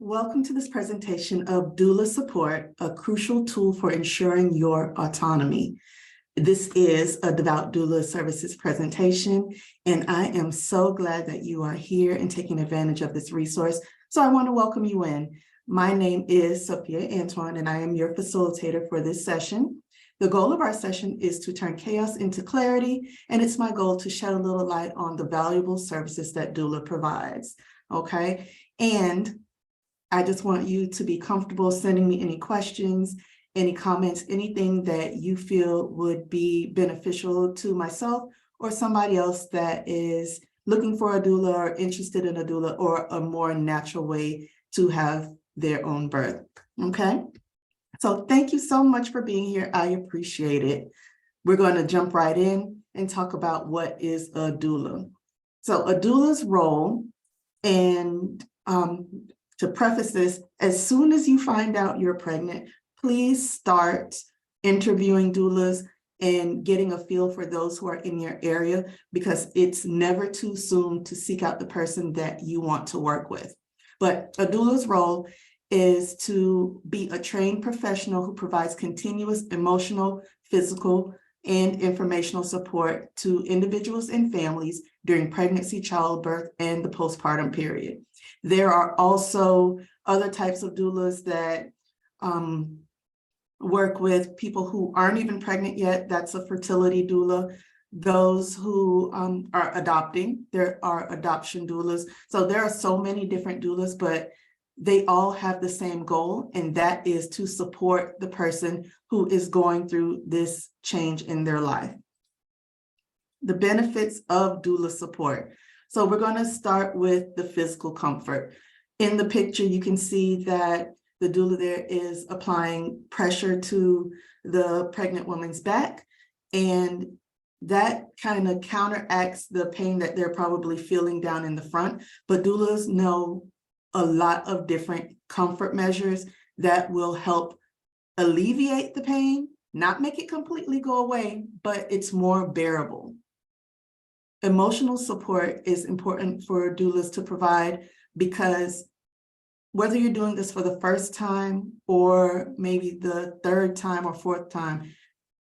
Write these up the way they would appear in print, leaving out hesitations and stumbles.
Welcome to this presentation of Doula Support, a crucial tool for ensuring your autonomy. This is a Devout Doula Services presentation, and I am so glad that you are here and taking advantage of this resource. So I want to welcome you in. My name is Sophia Antoine, and I am your facilitator for this session. The goal of our session is to turn chaos into clarity, and it's my goal to shed a little light on the valuable services that doula provides, okay? And I just want you to be comfortable sending me any questions, any comments, anything that you feel would be beneficial to myself or somebody else that is looking for a doula or interested in a doula or a more natural way to have their own birth, okay? So thank you so much for being here. I appreciate it. We're going to jump right in and talk about what is a doula. So a doula's role, and to preface this, as soon as you find out you're pregnant, please start interviewing doulas and getting a feel for those who are in your area, because it's never too soon to seek out the person that you want to work with. But a doula's role is to be a trained professional who provides continuous emotional, physical, and informational support to individuals and families during pregnancy, childbirth, and the postpartum period. There are also other types of doulas that work with people who aren't even pregnant yet. That's a fertility doula. Those who are adopting, there are adoption doulas. So there are so many different doulas, but they all have the same goal, and that is to support the person who is going through this change in their life. The benefits of doula support. So we're going to start with the physical comfort. In the picture, you can see that the doula there is applying pressure to the pregnant woman's back, and that kind of counteracts the pain that they're probably feeling down in the front. But doulas know a lot of different comfort measures that will help alleviate the pain, not make it completely go away, but it's more bearable. Emotional support is important for doulas to provide, because whether you're doing this for the first time or maybe the third time or fourth time,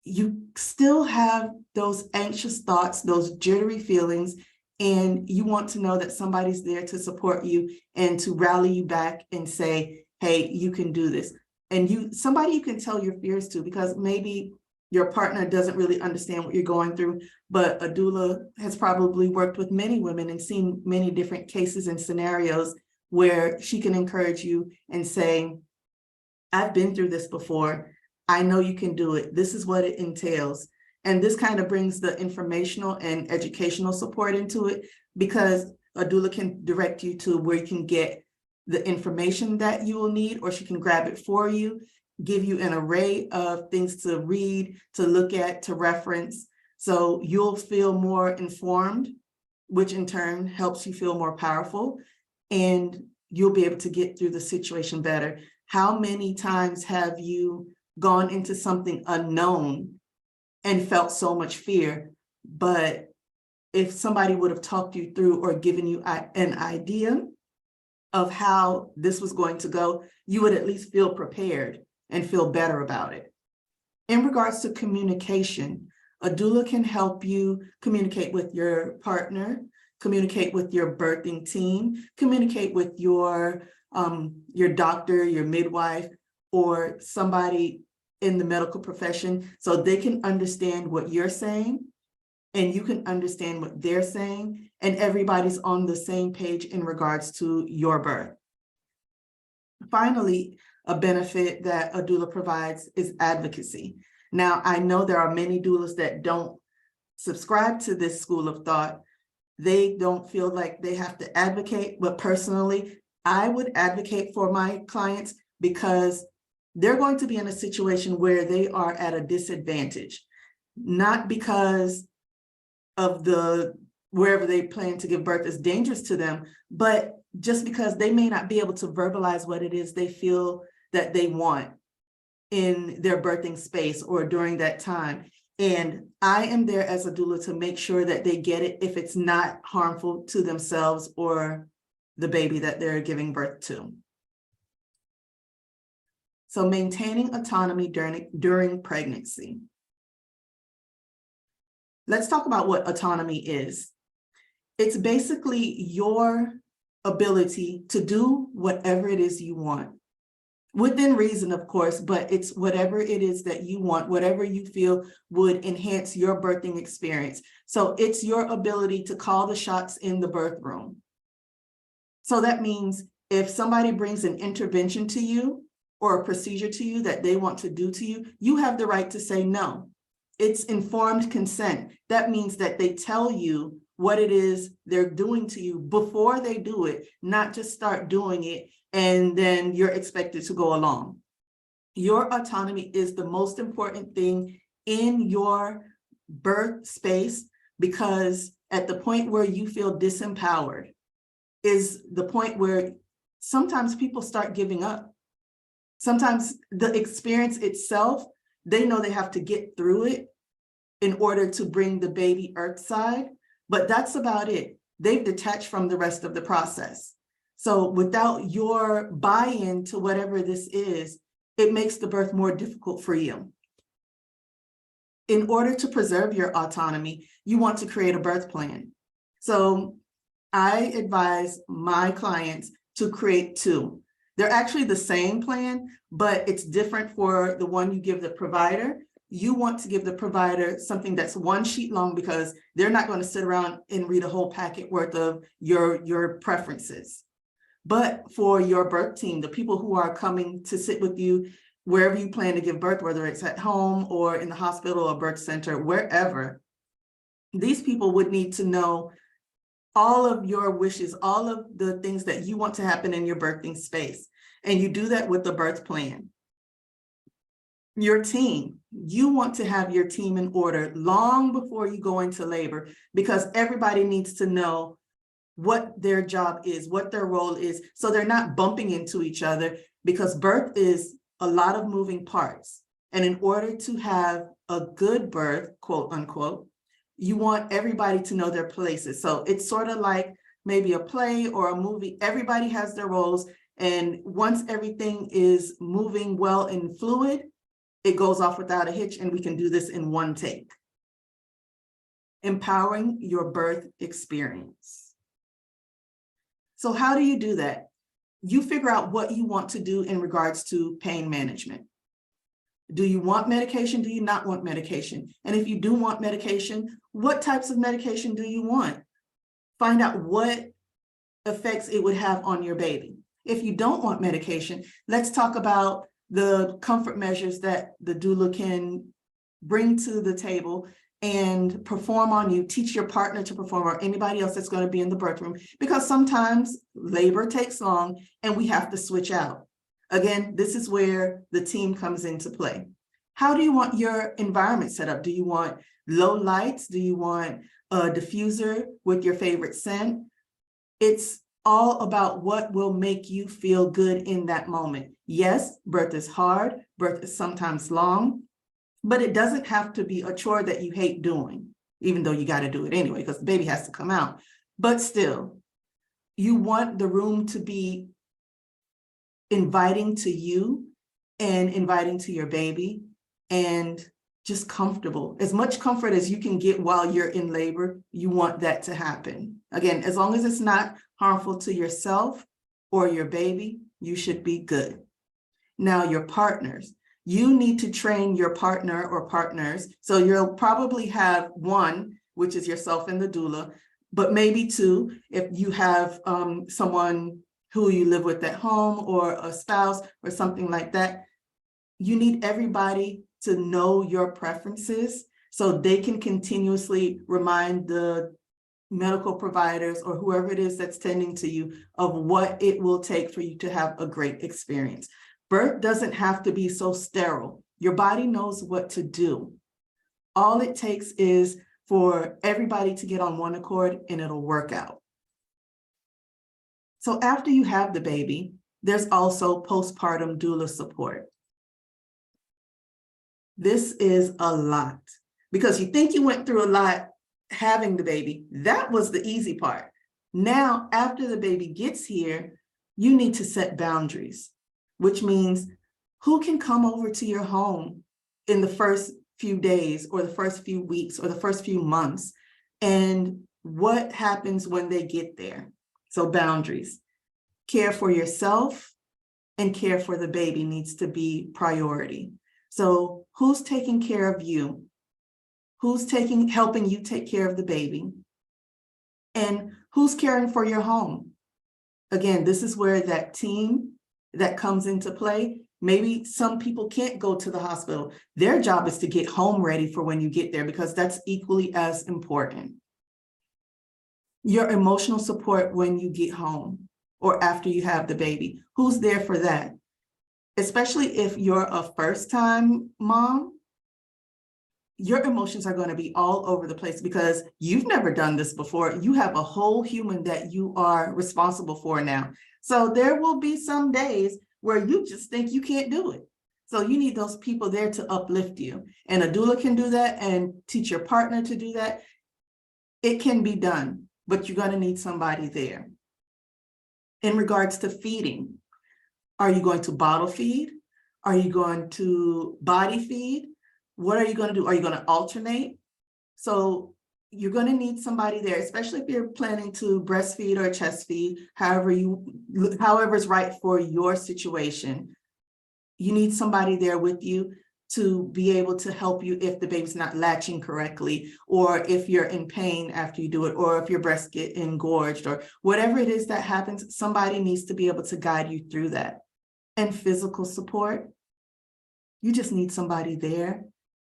you still have those anxious thoughts, those jittery feelings, and you want to know that somebody's there to support you and to rally you back and say, hey, you can do this. And somebody you can tell your fears to, because maybe your partner doesn't really understand what you're going through, but a doula has probably worked with many women and seen many different cases and scenarios where she can encourage you and say, I've been through this before. I know you can do it. This is what it entails. And this kind of brings the informational and educational support into it, because a doula can direct you to where you can get the information that you will need, or she can grab it for you, give you an array of things to read, to look at, to reference. So you'll feel more informed, which in turn helps you feel more powerful, and you'll be able to get through the situation better. How many times have you gone into something unknown and felt so much fear? But if somebody would have talked you through or given you an idea of how this was going to go, you would at least feel prepared and feel better about it. In regards to communication, a doula can help you communicate with your partner, communicate with your birthing team, communicate with your doctor, your midwife, or somebody in the medical profession, so they can understand what you're saying and you can understand what they're saying, and everybody's on the same page in regards to your birth. Finally, a benefit that a doula provides is advocacy. Now, I know there are many doulas that don't subscribe to this school of thought. They don't feel like they have to advocate, but personally, I would advocate for my clients, because they're going to be in a situation where they are at a disadvantage, not because of wherever they plan to give birth is dangerous to them, but just because they may not be able to verbalize what it is they feel that they want in their birthing space or during that time. And I am there as a doula to make sure that they get it if it's not harmful to themselves or the baby that they're giving birth to. So maintaining autonomy during pregnancy. Let's talk about what autonomy is. It's basically your ability to do whatever it is you want. Within reason, of course, but it's whatever it is that you want, whatever you feel would enhance your birthing experience. So it's your ability to call the shots in the birth room. So that means if somebody brings an intervention to you or a procedure to you that they want to do to you, you have the right to say no. It's informed consent. That means that they tell you what it is they're doing to you before they do it, not just start doing it and then you're expected to go along. Your autonomy is the most important thing in your birth space, because at the point where you feel disempowered is the point where sometimes people start giving up. Sometimes the experience itself, they know they have to get through it in order to bring the baby earthside, but that's about it. They've detached from the rest of the process. So without your buy-in to whatever this is, it makes the birth more difficult for you. In order to preserve your autonomy, you want to create a birth plan. So I advise my clients to create two. They're actually the same plan, but it's different for the one you give the provider. You want to give the provider something that's one sheet long because they're not going to sit around and read a whole packet worth of your preferences. But for your birth team, the people who are coming to sit with you wherever you plan to give birth, whether it's at home or in the hospital or birth center, wherever, these people would need to know all of your wishes, all of the things that you want to happen in your birthing space. And you do that with the birth plan. Your team, you want to have your team in order long before you go into labor, because everybody needs to know what their job is, what their role is, so they're not bumping into each other, because birth is a lot of moving parts. And in order to have a good birth, quote unquote, you want everybody to know their places. So it's sort of like maybe a play or a movie. Everybody has their roles. And once everything is moving well and fluid, it goes off without a hitch, and we can do this in one take. Empowering your birth experience. So how do you do that? You figure out what you want to do in regards to pain management. Do you want medication? Do you not want medication? And if you do want medication, what types of medication do you want? Find out what effects it would have on your baby. If you don't want medication, let's talk about the comfort measures that the doula can bring to the table and perform on you, teach your partner to perform, or anybody else that's going to be in the birth room, because sometimes labor takes long and we have to switch out. Again, this is where the team comes into play. How do you want your environment set up? Do you want low lights? Do you want a diffuser with your favorite scent? It's all about what will make you feel good in that moment. Yes, birth is hard, birth is sometimes long, but it doesn't have to be a chore that you hate doing, even though you got to do it anyway, because the baby has to come out. But still, you want the room to be inviting to you and inviting to your baby, and just comfortable. As much comfort as you can get while you're in labor, you want that to happen. Again, as long as it's not harmful to yourself or your baby, you should be good. Now, your partners. You need to train your partner or partners. So you'll probably have one, which is yourself and the doula, but maybe two, if you have someone who you live with at home or a spouse or something like that. You need everybody to know your preferences so they can continuously remind the medical providers or whoever it is that's tending to you of what it will take for you to have a great experience. Birth doesn't have to be so sterile. Your body knows what to do. All it takes is for everybody to get on one accord and it'll work out. So after you have the baby, there's also postpartum doula support. This is a lot because you think you went through a lot having the baby. That was the easy part. Now, after the baby gets here, you need to set boundaries, which means Who can come over to your home in the first few days or the first few weeks or the first few months? And what happens when they get there? So boundaries. Care for yourself and care for the baby needs to be priority. So who's taking care of you? Who's helping you take care of the baby? And who's caring for your home? Again, this is where that team that comes into play. Maybe some people can't go to the hospital. Their job is to get home ready for when you get there, because that's equally as important. Your emotional support when you get home or after you have the baby. Who's there for that? Especially if you're a first-time mom, your emotions are going to be all over the place because you've never done this before. You have a whole human that you are responsible for now. So there will be some days where you just think you can't do it. So you need those people there to uplift you. And a doula can do that and teach your partner to do that. It can be done, but you're going to need somebody there. In regards to feeding, are you going to bottle feed? Are you going to body feed? What are you going to do? Are you going to alternate? So you're going to need somebody there, especially if you're planning to breastfeed or chest feed, however is right for your situation. You need somebody there with you to be able to help you if the baby's not latching correctly, or if you're in pain after you do it, or if your breasts get engorged, or whatever it is that happens, somebody needs to be able to guide you through that. And physical support, you just need somebody there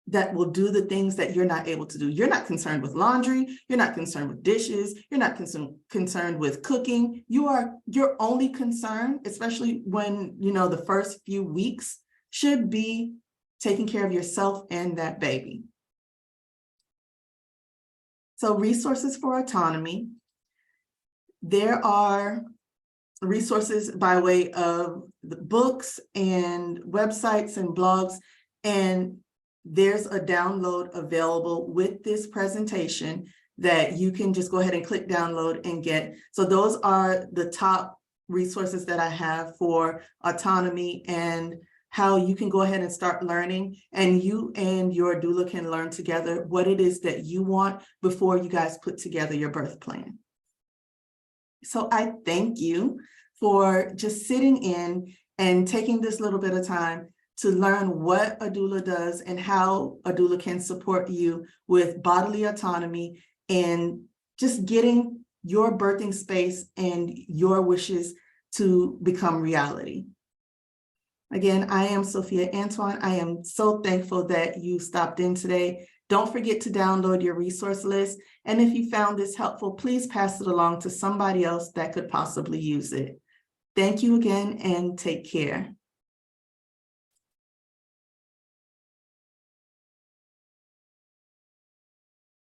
that will do the things that you're not able to do. You're not concerned with laundry. You're not concerned with dishes. You're not concerned with cooking. Your only concern, especially when, the first few weeks, should be taking care of yourself and that baby. So resources for autonomy. There are resources by way of the books and websites and blogs, and there's a download available with this presentation that you can just go ahead and click download and get. So those are the top resources that I have for autonomy and how you can go ahead and start learning, and you and your doula can learn together what it is that you want before you guys put together your birth plan. So I thank you for just sitting in and taking this little bit of time to learn what a doula does and how a doula can support you with bodily autonomy and just getting your birthing space and your wishes to become reality. Again, I am Sophia Antoine. I am so thankful that you stopped in today. Don't forget to download your resource list. And if you found this helpful, please pass it along to somebody else that could possibly use it. Thank you again and take care.